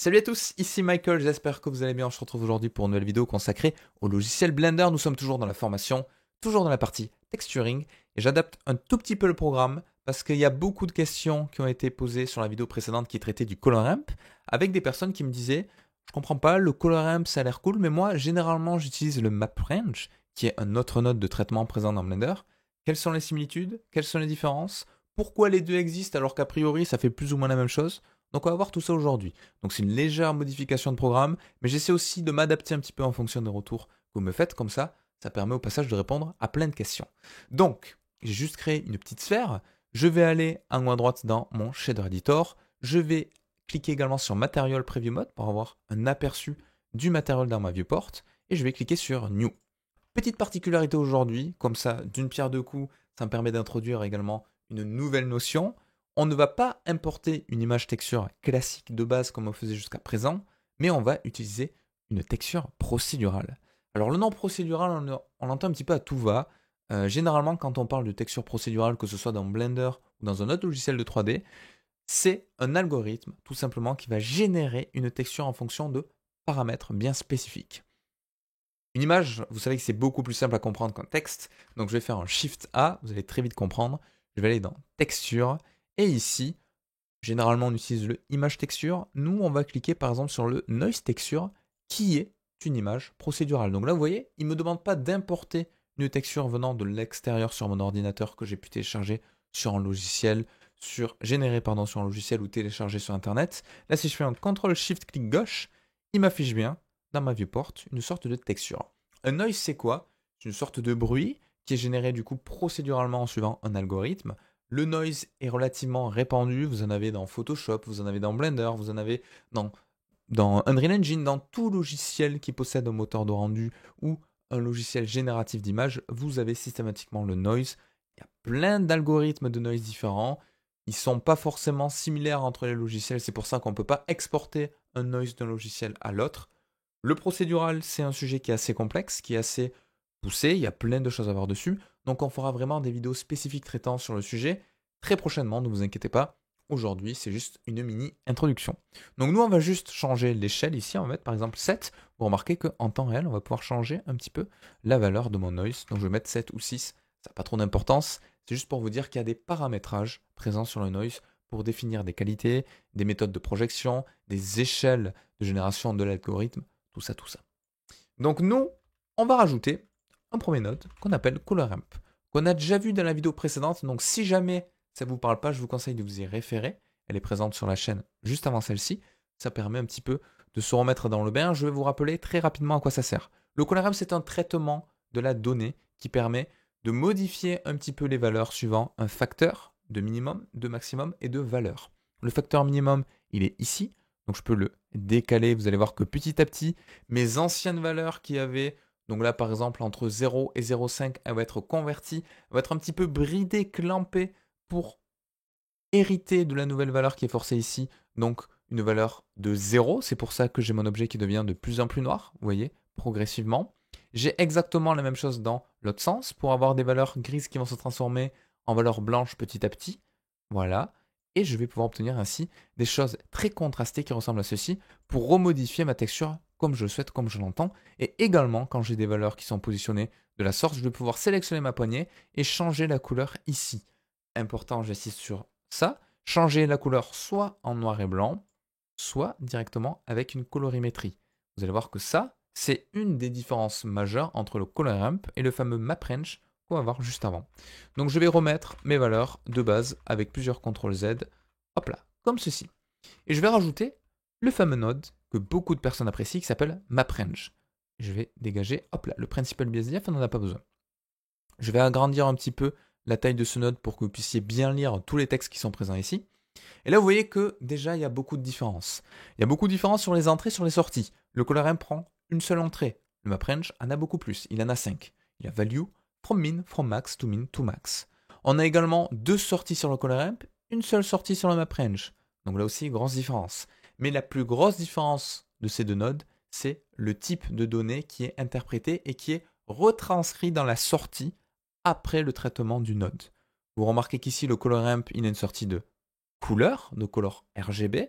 Salut à tous, ici Michael, j'espère que vous allez bien. On se retrouve aujourd'hui pour une nouvelle vidéo consacrée au logiciel Blender. Nous sommes toujours dans la formation, toujours dans la partie texturing, et j'adapte un tout petit peu le programme parce qu'il y a beaucoup de questions qui ont été posées sur la vidéo précédente qui traitait du color ramp, avec des personnes qui me disaient je comprends pas, le color ramp ça a l'air cool, mais moi généralement j'utilise le map range, qui est un autre node de traitement présent dans Blender. Quelles sont les similitudes? Quelles sont les différences? Pourquoi les deux existent alors qu'a priori ça fait plus ou moins la même chose? Donc on va voir tout ça aujourd'hui. Donc c'est une légère modification de programme, mais j'essaie aussi de m'adapter un petit peu en fonction des retours que vous me faites, comme ça permet au passage de répondre à plein de questions. Donc, j'ai juste créé une petite sphère, je vais aller en haut à droite dans mon shader editor, je vais cliquer également sur Material Preview Mode pour avoir un aperçu du matériel dans ma viewport, et je vais cliquer sur New. Petite particularité aujourd'hui, comme ça d'une pierre deux coups, ça me permet d'introduire également une nouvelle notion. On ne va pas importer une image texture classique de base comme on faisait jusqu'à présent, mais on va utiliser une texture procédurale. Alors le nom procédural, on l'entend un petit peu à tout va. Généralement, quand on parle de texture procédurale, que ce soit dans Blender ou dans un autre logiciel de 3D, c'est un algorithme tout simplement qui va générer une texture en fonction de paramètres bien spécifiques. Une image, vous savez que c'est beaucoup plus simple à comprendre qu'un texte, donc je vais faire un Shift A, vous allez très vite comprendre. Je vais aller dans Texture, et ici, généralement on utilise le Image Texture. Nous, on va cliquer par exemple sur le Noise Texture, qui est une image procédurale. Donc là, vous voyez, il ne me demande pas d'importer une texture venant de l'extérieur sur mon ordinateur que j'ai pu télécharger sur un logiciel, généré sur un logiciel ou télécharger sur Internet. Là, si je fais un CTRL-SHIFT-clic gauche, il m'affiche bien dans ma viewport une sorte de texture. Un noise, c'est quoi? C'est une sorte de bruit qui est généré du coup procéduralement en suivant un algorithme. Le noise est relativement répandu, vous en avez dans Photoshop, vous en avez dans Blender, vous en avez dans Unreal Engine, dans tout logiciel qui possède un moteur de rendu ou un logiciel génératif d'image, vous avez systématiquement le noise. Il y a plein d'algorithmes de noise différents. Ils ne sont pas forcément similaires entre les logiciels, c'est pour ça qu'on ne peut pas exporter un noise d'un logiciel à l'autre. Le procédural, c'est un sujet qui est assez complexe, qui est assez poussé, il y a plein de choses à voir dessus, donc on fera vraiment des vidéos spécifiques traitant sur le sujet très prochainement, ne vous inquiétez pas. Aujourd'hui, c'est juste une mini introduction. Donc nous, on va juste changer l'échelle ici, on va mettre par exemple 7. Vous remarquez qu'en temps réel, on va pouvoir changer un petit peu la valeur de mon noise. Donc je vais mettre 7 ou 6, ça n'a pas trop d'importance. C'est juste pour vous dire qu'il y a des paramétrages présents sur le noise pour définir des qualités, des méthodes de projection, des échelles de génération de l'algorithme, tout ça, tout ça. Donc nous, on va rajouter un premier node qu'on appelle ColorRamp, qu'on a déjà vu dans la vidéo précédente. Donc si jamais ça ne vous parle pas, je vous conseille de vous y référer. Elle est présente sur la chaîne juste avant celle-ci. Ça permet un petit peu de se remettre dans le bain. Je vais vous rappeler très rapidement à quoi ça sert. Le ColorRamp, c'est un traitement de la donnée qui permet de modifier un petit peu les valeurs suivant un facteur de minimum, de maximum et de valeur. Le facteur minimum, il est ici. Donc je peux le décaler. Vous allez voir que petit à petit, mes anciennes valeurs qui avaient, donc là par exemple entre 0 et 0,5, elles vont être converties, elles vont être un petit peu bridées, clampées pour hériter de la nouvelle valeur qui est forcée ici. Donc une valeur de 0. C'est pour ça que j'ai mon objet qui devient de plus en plus noir, vous voyez, progressivement. J'ai exactement la même chose dans l'autre sens pour avoir des valeurs grises qui vont se transformer en valeurs blanches petit à petit. Voilà. Et je vais pouvoir obtenir ainsi des choses très contrastées qui ressemblent à ceci pour remodifier ma texture comme je le souhaite, comme je l'entends. Et également, quand j'ai des valeurs qui sont positionnées de la sorte, je vais pouvoir sélectionner ma poignée et changer la couleur ici. Important, j'insiste sur ça. Changer la couleur soit en noir et blanc, soit directement avec une colorimétrie. Vous allez voir que ça, c'est une des différences majeures entre le color ramp et le fameux map range qu'on va voir juste avant. Donc je vais remettre mes valeurs de base avec plusieurs CTRL Z, hop là, comme ceci. Et je vais rajouter le fameux node que beaucoup de personnes apprécient qui s'appelle map range. Je vais dégager, hop là, le principal BSDF, on n'en a pas besoin. Je vais agrandir un petit peu la taille de ce node pour que vous puissiez bien lire tous les textes qui sont présents ici. Et là, vous voyez que déjà, il y a beaucoup de différences. Il y a beaucoup de différences sur les entrées, sur les sorties. Le color prend une seule entrée. Le map range en a beaucoup plus. Il en a 5. Il y a value, from min, from max, to min, to max. On a également deux sorties sur le color une seule sortie sur le map range. Donc là aussi, grosse différence. Mais la plus grosse différence de ces deux nodes, c'est le type de données qui est interprété et qui est retranscrit dans la sortie après le traitement du node. Vous remarquez qu'ici, le color il a une sortie de couleur, de couleur RGB.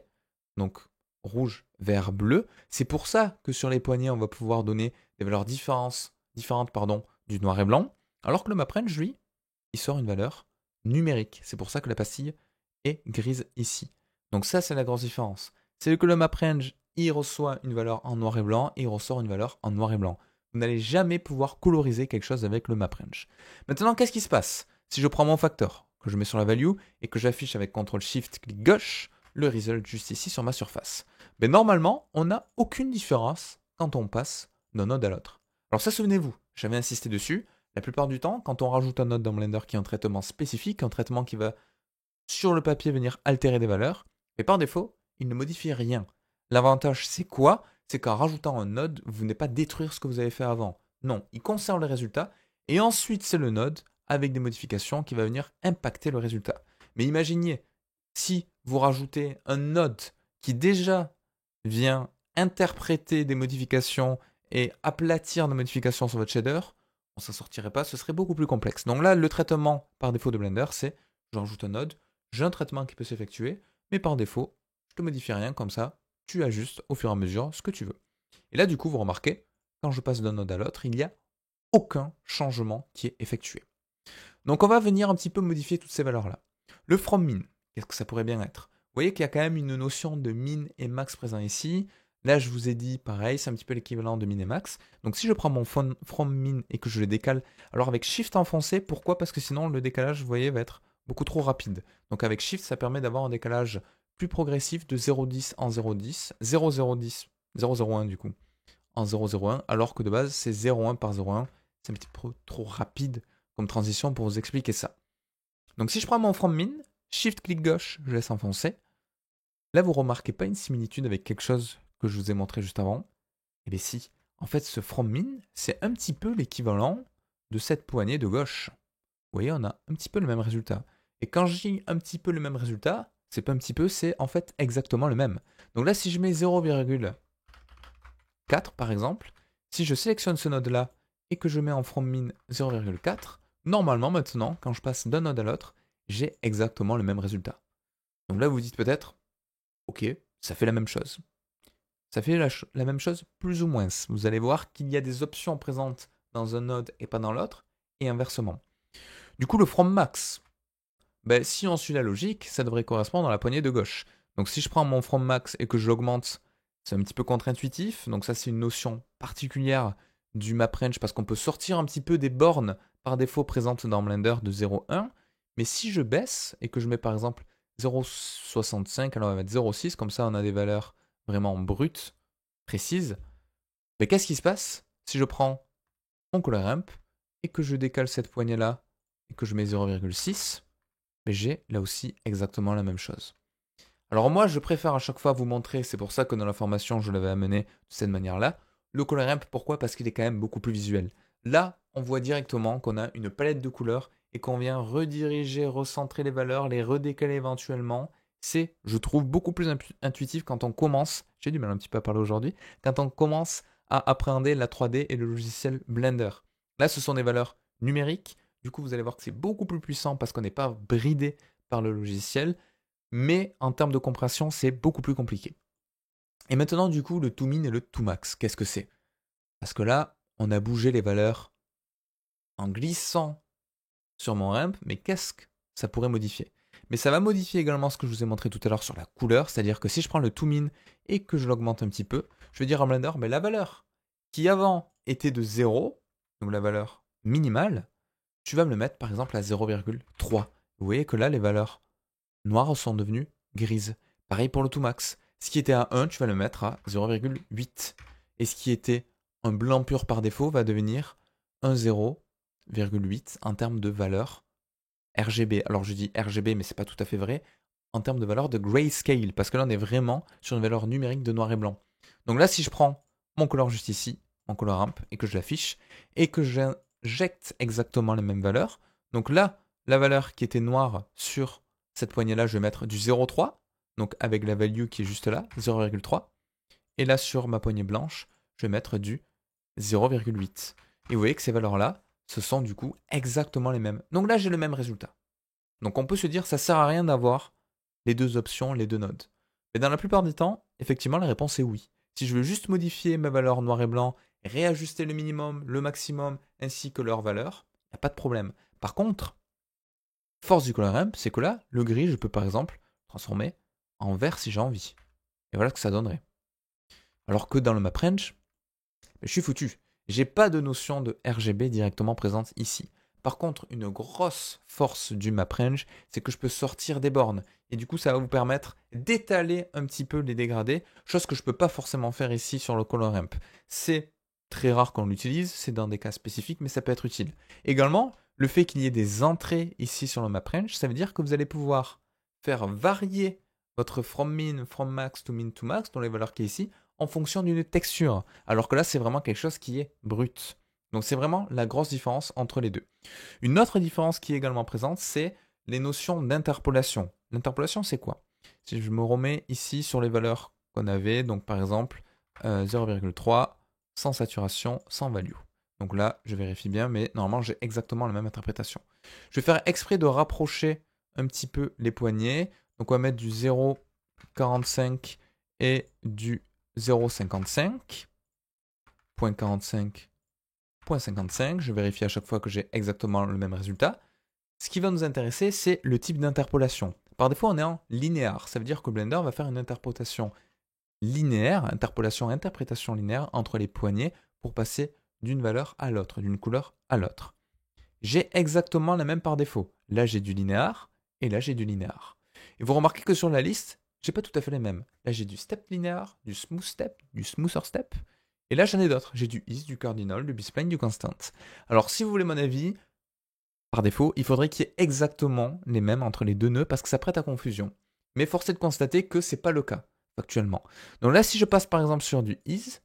Donc, rouge, vert, bleu. C'est pour ça que sur les poignées, on va pouvoir donner des valeurs différentes du noir et blanc, alors que le MapRange, lui, il sort une valeur numérique. C'est pour ça que la pastille est grise ici. Donc ça, c'est la grosse différence. C'est que le MapRange, il reçoit une valeur en noir et blanc et il ressort une valeur en noir et blanc. Vous n'allez jamais pouvoir coloriser quelque chose avec le MapRange. Maintenant, qu'est-ce qui se passe si je prends mon facteur, que je mets sur la value et que j'affiche avec CTRL-SHIFT, clic gauche, le result juste ici sur ma surface? Mais normalement, on n'a aucune différence quand on passe d'un node à l'autre. Alors ça, souvenez-vous, j'avais insisté dessus. La plupart du temps, quand on rajoute un node dans Blender qui est un traitement spécifique, un traitement qui va sur le papier venir altérer des valeurs, mais par défaut, il ne modifie rien. L'avantage, c'est quoi? C'est qu'en rajoutant un node, vous n'allez pas détruire ce que vous avez fait avant. Non, il conserve le résultat, et ensuite c'est le node, avec des modifications, qui va venir impacter le résultat. Mais imaginez, si vous rajoutez un node qui déjà vient interpréter des modifications et aplatir des modifications sur votre shader, on ne s'en sortirait pas, ce serait beaucoup plus complexe. Donc là, le traitement par défaut de Blender, c'est je rajoute un node, j'ai un traitement qui peut s'effectuer, mais par défaut, je ne te modifie rien, comme ça, tu ajustes au fur et à mesure ce que tu veux. Et là, du coup, vous remarquez, quand je passe d'un node à l'autre, il n'y a aucun changement qui est effectué. Donc on va venir un petit peu modifier toutes ces valeurs-là. Le from min, qu'est-ce que ça pourrait bien être? Vous voyez qu'il y a quand même une notion de min et max présent ici. Là, je vous ai dit, pareil, c'est un petit peu l'équivalent de min et max. Donc si je prends mon from min et que je le décale, alors avec shift enfoncé, pourquoi? Parce que sinon, le décalage, vous voyez, va être beaucoup trop rapide. Donc avec shift, ça permet d'avoir un décalage plus progressif de 0,10 en 0,10, 0,010, 0,01 du coup, en 0,01, alors que de base, c'est 0,1 par 0,1. C'est un petit peu trop rapide comme transition pour vous expliquer ça. Donc si je prends mon from min, shift clic gauche, je laisse enfoncer. Là, vous remarquez pas une similitude avec quelque chose que je vous ai montré juste avant? Eh bien si, en fait ce from min, c'est un petit peu l'équivalent de cette poignée de gauche. Vous voyez, on a un petit peu le même résultat. Et quand je dis un petit peu le même résultat, c'est pas un petit peu, c'est en fait exactement le même. Donc là, si je mets 0,4 par exemple, si je sélectionne ce node-là et que je mets en from min 0,4, normalement maintenant, quand je passe d'un node à l'autre, j'ai exactement le même résultat. Donc là, vous dites peut-être, ok, ça fait la même chose. Ça fait la même chose plus ou moins. Vous allez voir qu'il y a des options présentes dans un node et pas dans l'autre, et inversement. Du coup, le from max, ben, si on suit la logique, ça devrait correspondre à la poignée de gauche. Donc si je prends mon from max et que je l'augmente, c'est un petit peu contre-intuitif. Donc ça, c'est une notion particulière du MapRange parce qu'on peut sortir un petit peu des bornes par défaut présentes dans Blender de 0,1. Mais si je baisse et que je mets par exemple 0,65, alors on va mettre 0,6, comme ça on a des valeurs vraiment brutes, précises. Mais qu'est-ce qui se passe si je prends mon color ramp et que je décale cette poignée-là et que je mets 0,6? Mais j'ai là aussi exactement la même chose. Alors moi, je préfère à chaque fois vous montrer, c'est pour ça que dans la formation, je l'avais amené de cette manière-là, le color ramp. Pourquoi? Parce qu'il est quand même beaucoup plus visuel. Là, on voit directement qu'on a une palette de couleurs et qu'on vient rediriger, recentrer les valeurs, les redécaler éventuellement. C'est, je trouve, beaucoup plus intuitif quand on commence, j'ai du mal un petit peu à parler aujourd'hui, quand on commence à appréhender la 3D et le logiciel Blender. Là, ce sont des valeurs numériques. Du coup, vous allez voir que c'est beaucoup plus puissant parce qu'on n'est pas bridé par le logiciel. Mais en termes de compression, c'est beaucoup plus compliqué. Et maintenant, du coup, le to-min et le to-max, qu'est-ce que c'est? Parce que là, on a bougé les valeurs en glissant sur mon ramp, mais qu'est-ce que ça pourrait modifier? Mais ça va modifier également ce que je vous ai montré tout à l'heure sur la couleur, c'est-à-dire que si je prends le to-min et que je l'augmente un petit peu, je vais dire à Blender, mais la valeur qui avant était de 0, donc la valeur minimale, tu vas me le mettre par exemple à 0,3. Vous voyez que là, les valeurs noires sont devenues grises. Pareil pour le to max. Ce qui était à 1, tu vas le mettre à 0,8. Et ce qui était un blanc pur par défaut va devenir un 0,8 en termes de valeur RGB. Alors je dis RGB, mais c'est pas tout à fait vrai. En termes de valeur de grayscale, parce que là on est vraiment sur une valeur numérique de noir et blanc. Donc là, si je prends mon color juste ici, mon color ramp, et que je l'affiche, et que j'injecte exactement les mêmes valeurs, donc là, la valeur qui était noire sur cette poignée-là, je vais mettre du 0,3, donc avec la value qui est juste là, 0,3. Et là, sur ma poignée blanche, je vais mettre du 0,8. Et vous voyez que ces valeurs-là, ce sont du coup exactement les mêmes. Donc là, j'ai le même résultat. Donc on peut se dire, ça sert à rien d'avoir les deux options, les deux nodes. Mais dans la plupart des temps, effectivement, la réponse est oui. Si je veux juste modifier ma valeur noir et blanc, réajuster le minimum, le maximum, ainsi que leur valeur, il n'y a pas de problème. Par contre, force du color ramp, c'est que là, le gris, je peux par exemple transformer en vert si j'ai envie. Et voilà ce que ça donnerait. Alors que dans le map range, je suis foutu. J'ai pas de notion de RGB directement présente ici. Par contre, une grosse force du map range, c'est que je peux sortir des bornes. Et du coup, ça va vous permettre d'étaler un petit peu les dégradés, chose que je ne peux pas forcément faire ici sur le color ramp. C'est très rare qu'on l'utilise, c'est dans des cas spécifiques, mais ça peut être utile. Également, le fait qu'il y ait des entrées ici sur le map range, ça veut dire que vous allez pouvoir faire varier votre from min, from max to max, dans les valeurs qui est ici, en fonction d'une texture. Alors que là, c'est vraiment quelque chose qui est brut. Donc c'est vraiment la grosse différence entre les deux. Une autre différence qui est également présente, c'est les notions d'interpolation. L'interpolation, c'est quoi? Si je me remets ici sur les valeurs qu'on avait, donc par exemple 0,3, sans saturation, sans value. Donc là, je vérifie bien, mais normalement, j'ai exactement la même interprétation. Je vais faire exprès de rapprocher un petit peu les poignées. Donc on va mettre du 0,45 et du 0,55. 0,45, 0,55. Je vérifie à chaque fois que j'ai exactement le même résultat. Ce qui va nous intéresser, c'est le type d'interpolation. Par défaut, on est en linéaire. Ça veut dire que Blender va faire une interpolation linéaire, interprétation linéaire entre les poignées pour passer d'une valeur à l'autre, d'une couleur à l'autre. J'ai exactement la même par défaut. Là, j'ai du linéaire et là, j'ai du linéaire. Et vous remarquez que sur la liste, j'ai pas tout à fait les mêmes. Là, j'ai du step linéaire, du smooth step, du smoother step. Et là, j'en ai d'autres. J'ai du is, du cardinal, du b-spline, du constant. Alors, si vous voulez mon avis, par défaut, il faudrait qu'il y ait exactement les mêmes entre les deux nœuds parce que ça prête à confusion. Mais force est de constater que c'est pas le cas actuellement. Donc là, si je passe par exemple sur du is,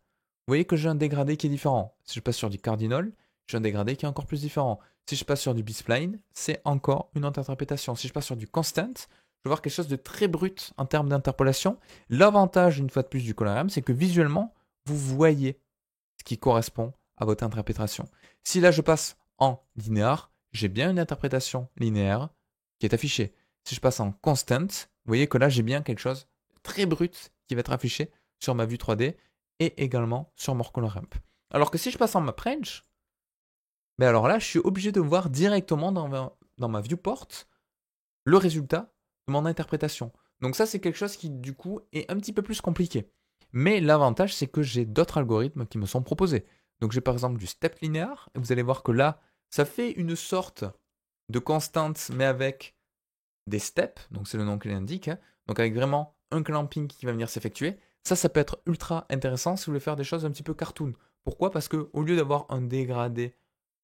vous voyez que j'ai un dégradé qui est différent. Si je passe sur du cardinal, j'ai un dégradé qui est encore plus différent. Si je passe sur du b-spline, c'est encore une autre interprétation. Si je passe sur du constant, je vais voir quelque chose de très brut en termes d'interpolation. L'avantage, une fois de plus, du colorama, c'est que visuellement, vous voyez ce qui correspond à votre interprétation. Si là, je passe en linéaire, j'ai bien une interprétation linéaire qui est affichée. Si je passe en constant, vous voyez que là, j'ai bien quelque chose de très brut qui va être affiché sur ma vue 3D et également sur mon color ramp. Alors que si je passe en map range, ben alors là, je suis obligé de voir directement dans ma viewport le résultat de mon interprétation. Donc ça, c'est quelque chose qui, du coup, est un petit peu plus compliqué. Mais l'avantage, c'est que j'ai d'autres algorithmes qui me sont proposés. Donc j'ai par exemple du step linéaire, et vous allez voir que là, ça fait une sorte de constante, mais avec des steps, donc c'est le nom qui l'indique, hein. Donc avec vraiment un clamping qui va venir s'effectuer. Ça peut être ultra intéressant si vous voulez faire des choses un petit peu cartoon. Pourquoi? Parce qu'au lieu d'avoir un dégradé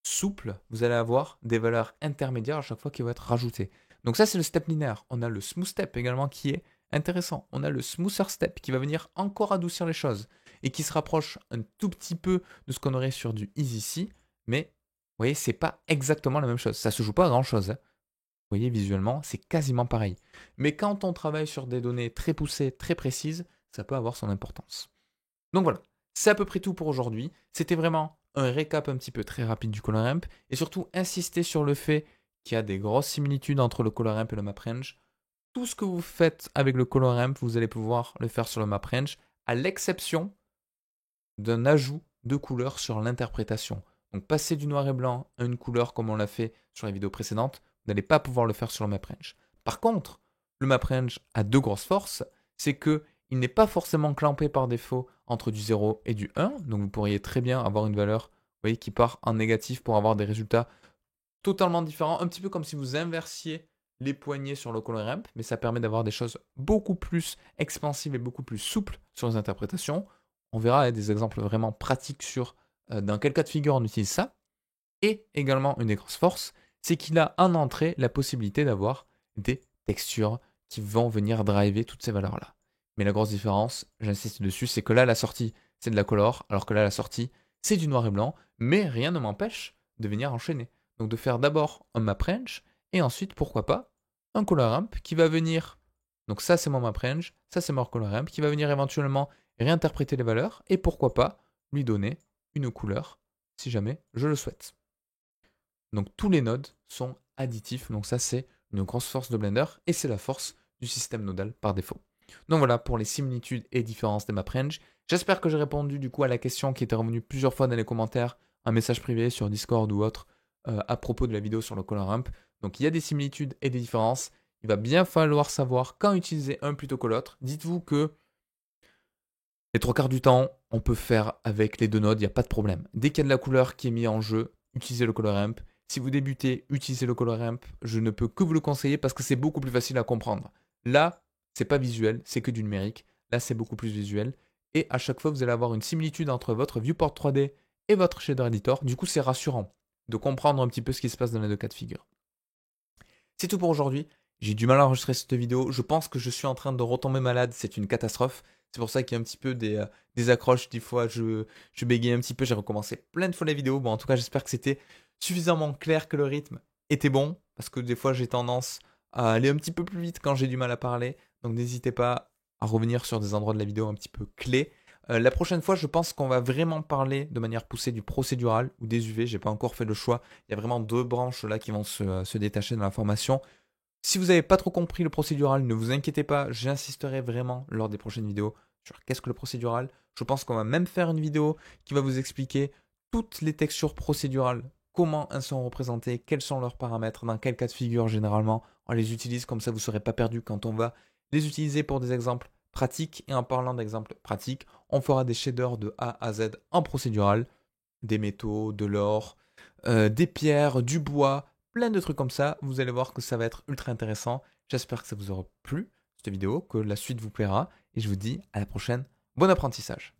souple, vous allez avoir des valeurs intermédiaires à chaque fois qui vont être rajoutées. Donc ça, c'est le step linéaire. On a le smooth step également qui est intéressant. On a le smoother step qui va venir encore adoucir les choses et qui se rapproche un tout petit peu de ce qu'on aurait sur du easy ici, mais vous voyez, c'est pas exactement la même chose. Ça se joue pas à grand chose, hein. Vous voyez, visuellement, c'est quasiment pareil. Mais quand on travaille sur des données très poussées, très précises, ça peut avoir son importance. Donc voilà, c'est à peu près tout pour aujourd'hui. C'était vraiment un récap un petit peu très rapide du color ramp et surtout insister sur le fait qu'il y a des grosses similitudes entre le color ramp et le map range. Tout ce que vous faites avec le color ramp, vous allez pouvoir le faire sur le map range, à l'exception d'un ajout de couleurs sur l'interprétation. Donc passer du noir et blanc à une couleur comme on l'a fait sur les vidéos précédentes, vous n'allez pas pouvoir le faire sur le map range. Par contre, le map range a deux grosses forces, c'est que il n'est pas forcément clampé par défaut entre du 0 et du 1, donc vous pourriez très bien avoir une valeur, vous voyez, qui part en négatif pour avoir des résultats totalement différents, un petit peu comme si vous inversiez les poignées sur le color ramp, mais ça permet d'avoir des choses beaucoup plus expansives et beaucoup plus souples sur les interprétations. On verra des exemples vraiment pratiques sur dans quel cas de figure on utilise ça. Et également, une des grosses forces, c'est qu'il a en entrée la possibilité d'avoir des textures qui vont venir driver toutes ces valeurs-là. Mais la grosse différence, j'insiste dessus, c'est que là, la sortie, c'est de la color, alors que là, la sortie, c'est du noir et blanc, mais rien ne m'empêche de venir enchaîner. Donc de faire d'abord un map range, et ensuite, pourquoi pas, un color ramp qui va venir. Donc ça, c'est mon map range, ça, c'est mon color ramp, qui va venir éventuellement réinterpréter les valeurs, et pourquoi pas, lui donner une couleur, si jamais je le souhaite. Donc tous les nodes sont additifs, donc ça c'est une grosse force de Blender et c'est la force du système nodal par défaut. Donc voilà pour les similitudes et différences des MapRange. J'espère que j'ai répondu du coup à la question qui était revenue plusieurs fois dans les commentaires, un message privé sur Discord ou autre, à propos de la vidéo sur le color ramp. Donc il y a des similitudes et des différences. Il va bien falloir savoir quand utiliser un plutôt que l'autre. Dites-vous que les trois quarts du temps, on peut faire avec les deux nodes, il n'y a pas de problème. Dès qu'il y a de la couleur qui est mise en jeu, utilisez le color ramp. Si vous débutez, utilisez le color ramp. Je ne peux que vous le conseiller parce que c'est beaucoup plus facile à comprendre. Là, c'est pas visuel, c'est que du numérique. Là, c'est beaucoup plus visuel. Et à chaque fois, vous allez avoir une similitude entre votre viewport 3D et votre shader editor. Du coup, c'est rassurant de comprendre un petit peu ce qui se passe dans les deux cas de figure. C'est tout pour aujourd'hui. J'ai du mal à enregistrer cette vidéo. Je pense que je suis en train de retomber malade. C'est une catastrophe. C'est pour ça qu'il y a un petit peu des accroches. Des fois, je bégaye un petit peu. J'ai recommencé plein de fois la vidéo. Bon, en tout cas, j'espère que c'était suffisamment clair, que le rythme était bon. Parce que des fois, j'ai tendance à aller un petit peu plus vite quand j'ai du mal à parler. Donc, n'hésitez pas à revenir sur des endroits de la vidéo un petit peu clés. La prochaine fois, je pense qu'on va vraiment parler de manière poussée du procédural ou des UV. J'ai pas encore fait le choix. Il y a vraiment deux branches là qui vont se détacher dans la formation. Si vous n'avez pas trop compris le procédural, ne vous inquiétez pas, j'insisterai vraiment lors des prochaines vidéos sur qu'est-ce que le procédural. Je pense qu'on va même faire une vidéo qui va vous expliquer toutes les textures procédurales, comment elles sont représentées, quels sont leurs paramètres, dans quel cas de figure généralement on les utilise, comme ça vous ne serez pas perdu quand on va les utiliser pour des exemples pratiques. Et en parlant d'exemples pratiques, on fera des shaders de A à Z en procédural, des métaux, de l'or, des pierres, du bois, plein de trucs comme ça. Vous allez voir que ça va être ultra intéressant. J'espère que ça vous aura plu, cette vidéo, que la suite vous plaira. Et je vous dis à la prochaine. Bon apprentissage.